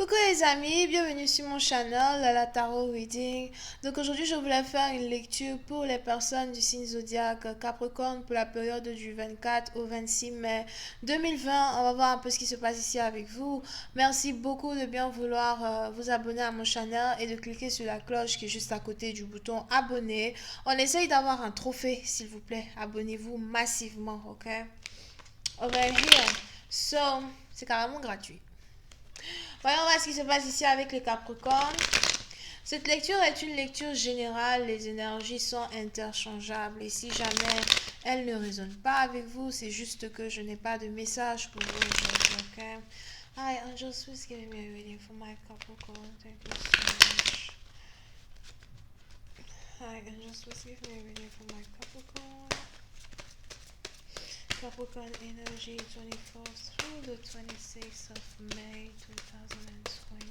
Coucou les amis, bienvenue sur mon channel, la Tarot Reading. Donc aujourd'hui je voulais faire une lecture pour les personnes du signe zodiaque Capricorne pour la période du 24 au 26 mai 2020. On va voir un peu ce qui se passe ici avec vous. Merci beaucoup de bien vouloir vous abonner à mon channel et de cliquer sur la cloche qui est juste à côté du bouton abonner. On essaye d'avoir un trophée s'il vous plaît. Abonnez-vous massivement, ok? Over here. So, c'est carrément gratuit. Voyons voir ce qui se passe ici avec les Capricornes. Cette lecture est une lecture générale. Les énergies sont interchangeables. Et si jamais elles ne résonnent pas avec vous, c'est juste que je n'ai pas de message pour vous aujourd'hui, ok? Hi, Angel, please give me a reading for my Capricorn. Thank you so much. Hi, Angel, please give me a reading for my Capricorn. Capricorn energy 24th through the 26th of May 2020.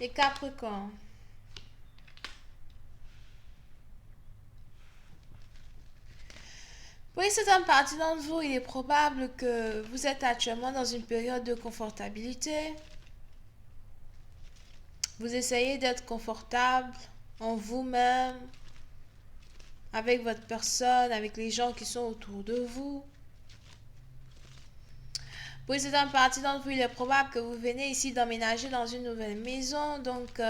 Les Capricornes. Pour une certaine partie d'entre vous, il est probable que vous êtes actuellement dans une période de confortabilité. Vous essayez d'être confortable en vous-même, avec votre personne, avec les gens qui sont autour de vous. Pour une certaine partie d'entre vous, il est probable que vous venez ici d'emménager dans une nouvelle maison. Donc,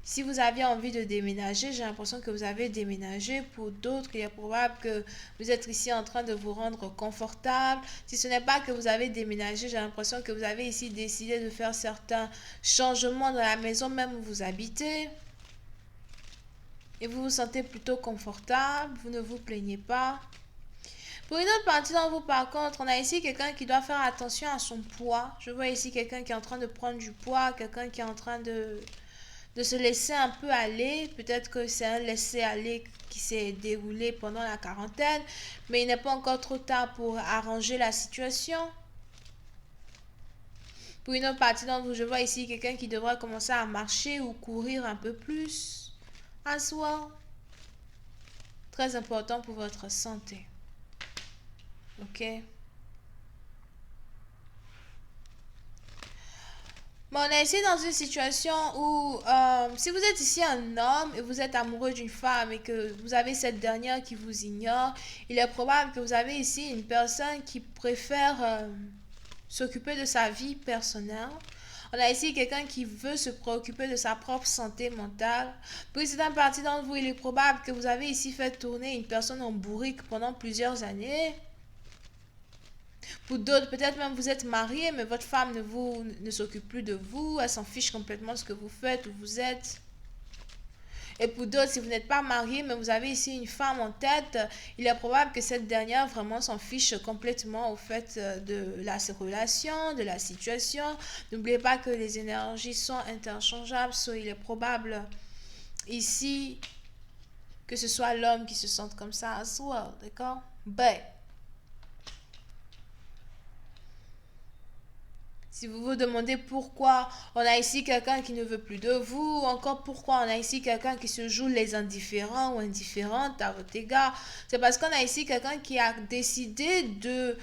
si vous aviez envie de déménager, j'ai l'impression que vous avez déménagé. Pour d'autres, il est probable que vous êtes ici en train de vous rendre confortable. Si ce n'est pas que vous avez déménagé, j'ai l'impression que vous avez ici décidé de faire certains changements dans la maison même où vous habitez. Et vous vous sentez plutôt confortable, vous ne vous plaignez pas. Pour une autre partie d'entre vous, par contre, on a ici quelqu'un qui doit faire attention à son poids. Je vois ici quelqu'un qui est en train de prendre du poids, quelqu'un qui est en train de se laisser un peu aller. Peut-être que c'est un laisser-aller qui s'est déroulé pendant la quarantaine, mais il n'est pas encore trop tard pour arranger la situation. Pour une autre partie d'entre vous, je vois ici quelqu'un qui devrait commencer à marcher ou courir un peu plus. As well. Très important pour votre santé. Ok? Bon, on est ici dans une situation où si vous êtes ici un homme et vous êtes amoureux d'une femme et que vous avez cette dernière qui vous ignore, il est probable que vous avez ici une personne qui préfère s'occuper de sa vie personnelle. On a ici quelqu'un qui veut se préoccuper de sa propre santé mentale. Pour une certaine partie d'entre vous, il est probable que vous avez ici fait tourner une personne en bourrique pendant plusieurs années. Pour d'autres, peut-être même vous êtes marié, mais votre femme ne s'occupe plus de vous. Elle s'en fiche complètement de ce que vous faites, où vous êtes. Et pour d'autres, si vous n'êtes pas marié, mais vous avez ici une femme en tête, il est probable que cette dernière vraiment s'en fiche complètement au fait de la relation, de la situation. N'oubliez pas que les énergies sont interchangeables, so il est probable ici que ce soit l'homme qui se sente comme ça as well, d'accord? But si vous vous demandez pourquoi on a ici quelqu'un qui ne veut plus de vous, ou encore pourquoi on a ici quelqu'un qui se joue les indifférents ou indifférentes à votre égard, c'est parce qu'on a ici quelqu'un qui a décidé de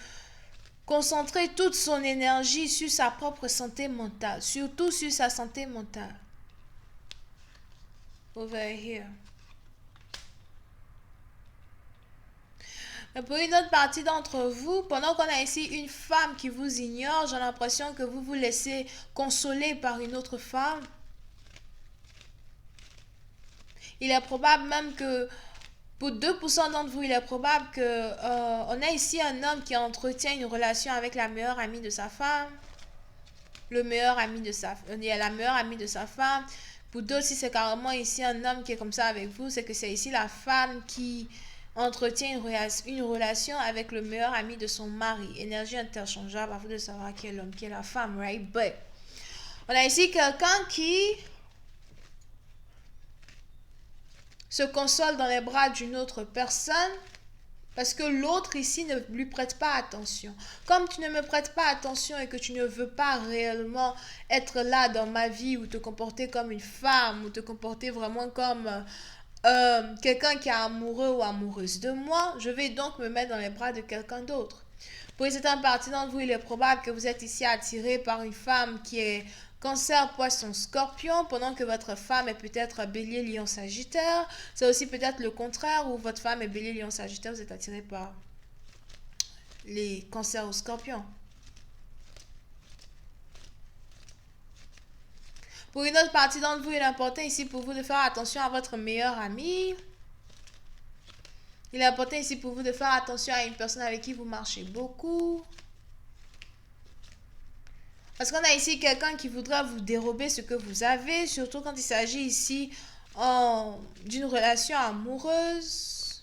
concentrer toute son énergie sur sa propre santé mentale, surtout sur sa santé mentale. Over here. Mais pour une autre partie d'entre vous, pendant qu'on a ici une femme qui vous ignore, j'ai l'impression que vous vous laissez consoler par une autre femme. Il est probable même que pour 2% d'entre vous, il est probable que on a ici un homme qui entretient une relation avec la meilleure amie de sa femme. Le meilleur ami de sa la meilleure amie de sa femme. Pour d'autres, si c'est carrément ici un homme qui est comme ça avec vous, c'est que c'est ici la femme qui entretient une relation avec le meilleur ami de son mari. Énergie interchangeable, à vous de savoir qui est l'homme, qui est la femme, right? But on a ici quelqu'un qui se console dans les bras d'une autre personne parce que l'autre ici ne lui prête pas attention. Comme tu ne me prêtes pas attention et que tu ne veux pas réellement être là dans ma vie ou te comporter comme une femme ou te comporter vraiment comme quelqu'un qui est amoureux ou amoureuse de moi, je vais donc me mettre dans les bras de quelqu'un d'autre. Pour une certaine partie d'entre vous, il est probable que vous êtes ici attiré par une femme qui est Cancer, Poisson, Scorpion, pendant que votre femme est peut-être Bélier, Lion, Sagittaire. C'est aussi peut-être le contraire, où votre femme est Bélier, Lion, Sagittaire, vous êtes attiré par les Cancers ou Scorpions. Pour une autre partie d'entre vous, il est important ici pour vous de faire attention à votre meilleur ami. Il est important ici pour vous de faire attention à une personne avec qui vous marchez beaucoup. Parce qu'on a ici quelqu'un qui voudra vous dérober ce que vous avez, surtout quand il s'agit ici d'une relation amoureuse.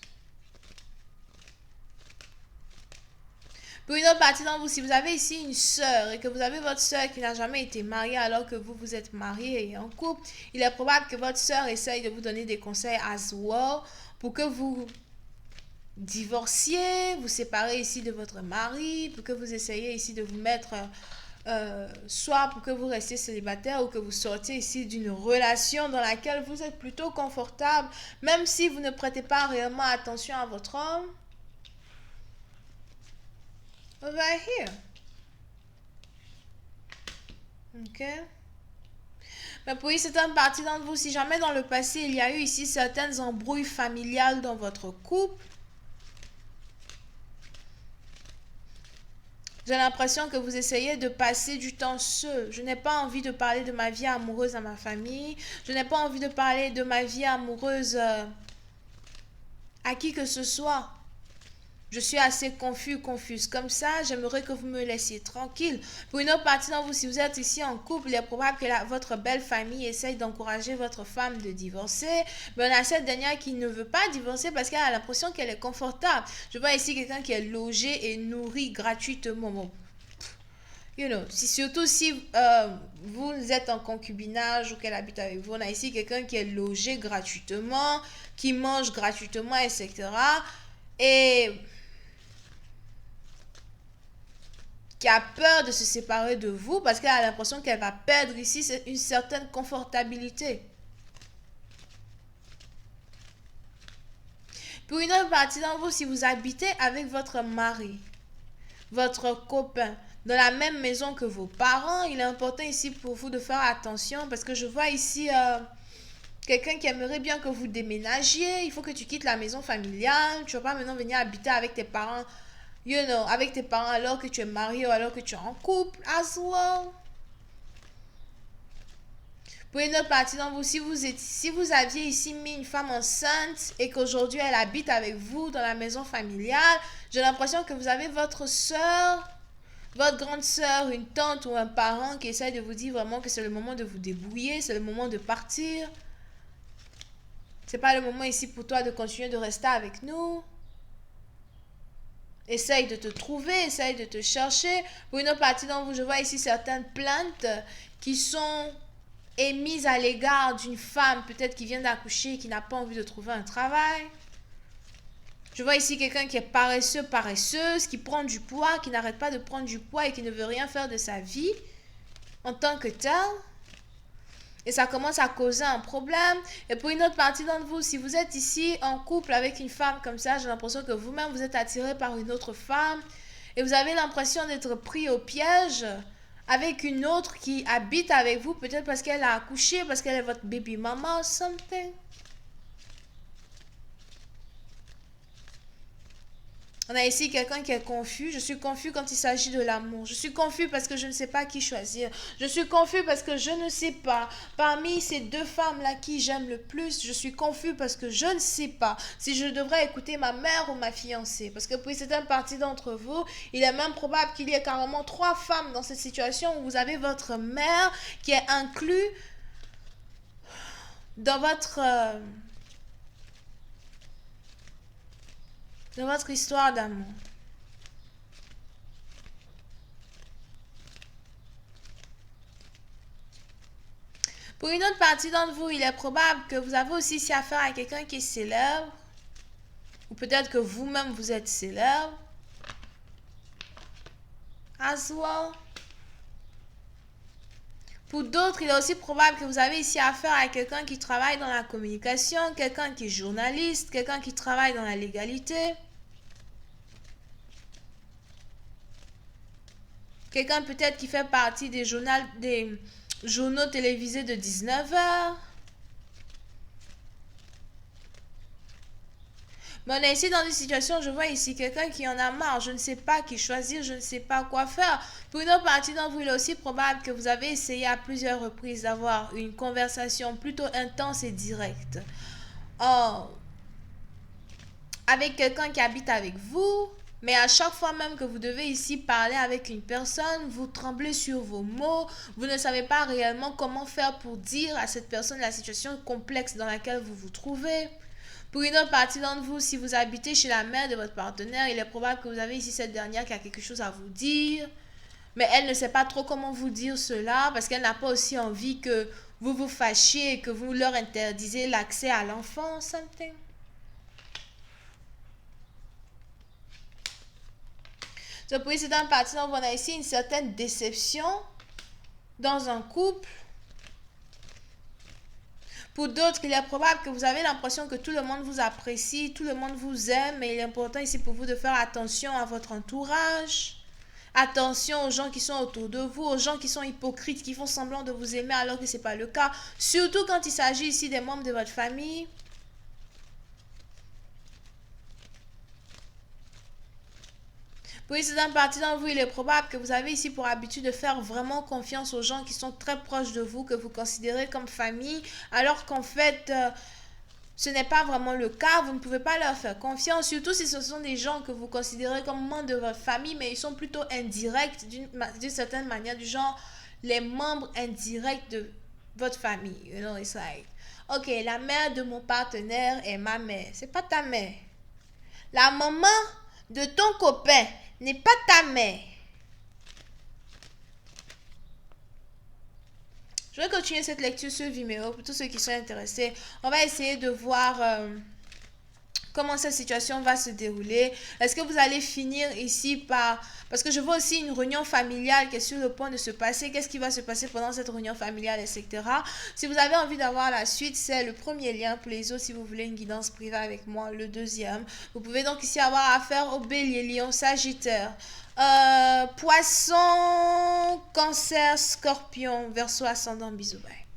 Pour une autre partie d'entre vous, si vous avez ici une sœur et que vous avez votre sœur qui n'a jamais été mariée alors que vous êtes marié et en couple, il est probable que votre sœur essaye de vous donner des conseils as well pour que vous divorciez, vous séparez ici de votre mari, pour que vous essayiez ici de vous mettre, soit pour que vous restiez célibataire ou que vous sortiez ici d'une relation dans laquelle vous êtes plutôt confortable, même si vous ne prêtez pas réellement attention à votre homme. Over here. Ok. Mais pour une certaine partie d'entre vous, si jamais dans le passé, il y a eu ici certaines embrouilles familiales dans votre couple, j'ai l'impression que vous essayez de passer du temps seul. Je n'ai pas envie de parler de ma vie amoureuse à ma famille. Je n'ai pas envie de parler de ma vie amoureuse à qui que ce soit. Je suis assez confuse comme ça. J'aimerais que vous me laissiez tranquille. Pour une autre partie d'entre vous, si vous êtes ici en couple, il est probable que votre belle famille essaye d'encourager votre femme de divorcer. Mais on a cette dernière qui ne veut pas divorcer parce qu'elle a l'impression qu'elle est confortable. Je vois ici quelqu'un qui est logé et nourri gratuitement. Bon. Surtout si vous êtes en concubinage ou qu'elle habite avec vous. On a ici quelqu'un qui est logé gratuitement, qui mange gratuitement, etc. Et qui a peur de se séparer de vous parce qu'elle a l'impression qu'elle va perdre ici une certaine confortabilité. Pour une autre partie d'entre vous, si vous habitez avec votre mari, votre copain, dans la même maison que vos parents, il est important ici pour vous de faire attention parce que je vois ici quelqu'un qui aimerait bien que vous déménagiez. Il faut que tu quittes la maison familiale. Tu ne vas pas maintenant venir habiter avec tes parents. Avec tes parents alors que tu es marié ou alors que tu es en couple as well. Pour une autre partie d'entre vous, si vous aviez ici mis une femme enceinte et qu'aujourd'hui elle habite avec vous dans la maison familiale, j'ai l'impression que vous avez votre soeur, votre grande soeur, une tante ou un parent qui essaie de vous dire vraiment que c'est le moment de vous débrouiller, c'est le moment de partir. C'est pas le moment ici pour toi de continuer de rester avec nous. Essaye de te trouver, essaye de te chercher. Pour une autre partie d'entre vous, je vois ici certaines plaintes qui sont émises à l'égard d'une femme, peut-être qui vient d'accoucher, qui n'a pas envie de trouver un travail. Je vois ici quelqu'un qui est paresseux, paresseuse, qui prend du poids, qui n'arrête pas de prendre du poids et qui ne veut rien faire de sa vie en tant que tel. Et ça commence à causer un problème. Et pour une autre partie d'entre vous, si vous êtes ici en couple avec une femme comme ça, j'ai l'impression que vous-même, vous êtes attiré par une autre femme. Et vous avez l'impression d'être pris au piège avec une autre qui habite avec vous. Peut-être parce qu'elle a accouché, parce qu'elle est votre baby mama or something. On a ici quelqu'un qui est confus. Je suis confus quand il s'agit de l'amour. Je suis confus parce que je ne sais pas qui choisir. Je suis confus parce que je ne sais pas. Parmi ces deux femmes-là qui j'aime le plus, je suis confus parce que je ne sais pas si je devrais écouter ma mère ou ma fiancée. Parce que pour certaines parties d'entre vous, il est même probable qu'il y ait carrément 3 femmes dans cette situation où vous avez votre mère qui est inclue dans votre histoire d'amour. Pour une autre partie d'entre vous, il est probable que vous avez aussi ici affaire à quelqu'un qui est célèbre. Ou peut-être que vous-même vous êtes célèbre. As well. Pour d'autres, il est aussi probable que vous avez ici affaire à quelqu'un qui travaille dans la communication, quelqu'un qui est journaliste, quelqu'un qui travaille dans la légalité. Quelqu'un peut-être qui fait partie des journaux télévisés de 19h. Mais on est ici dans une situation, je vois ici quelqu'un qui en a marre, je ne sais pas qui choisir, je ne sais pas quoi faire. Pour une autre partie d'entre vous, il est aussi probable que vous avez essayé à plusieurs reprises d'avoir une conversation plutôt intense et directe. Or, avec quelqu'un qui habite avec vous, mais à chaque fois même que vous devez ici parler avec une personne, vous tremblez sur vos mots, vous ne savez pas réellement comment faire pour dire à cette personne la situation complexe dans laquelle vous vous trouvez. Pour une autre partie d'entre vous, si vous habitez chez la mère de votre partenaire, il est probable que vous avez ici cette dernière qui a quelque chose à vous dire, mais elle ne sait pas trop comment vous dire cela parce qu'elle n'a pas aussi envie que vous vous fâchiez et que vous leur interdisez l'accès à l'enfant, something. Donc, pour c'est dans une partie d'entre vous, on a ici une certaine déception dans un couple. Pour d'autres, il est probable que vous avez l'impression que tout le monde vous apprécie, tout le monde vous aime, mais il est important ici pour vous de faire attention à votre entourage. Attention aux gens qui sont autour de vous, aux gens qui sont hypocrites, qui font semblant de vous aimer alors que ce n'est pas le cas. Surtout quand il s'agit ici des membres de votre famille. Pour une certaine partie d'entre vous, il est probable que vous avez ici pour habitude de faire vraiment confiance aux gens qui sont très proches de vous, que vous considérez comme famille, alors qu'en fait, ce n'est pas vraiment le cas. Vous ne pouvez pas leur faire confiance, surtout si ce sont des gens que vous considérez comme membres de votre famille, mais ils sont plutôt indirects d'une certaine manière, du genre les membres indirects de votre famille. You know, it's like, ok, la mère de mon partenaire est ma mère. C'est pas ta mère. La maman de ton copain n'est pas ta mère. Je vais continuer cette lecture sur Vimeo pour tous ceux qui sont intéressés. On va essayer de voir comment cette situation va se dérouler. Est-ce que vous allez finir ici par... Parce que je vois aussi une réunion familiale qui est sur le point de se passer. Qu'est-ce qui va se passer pendant cette réunion familiale, etc. Si vous avez envie d'avoir la suite, c'est le premier lien. Pour les autres, si vous voulez une guidance privée avec moi, le deuxième. Vous pouvez donc ici avoir affaire au bélier, lion, sagittaire. Poisson, cancer, scorpion, verseau, ascendant, bisous, bye.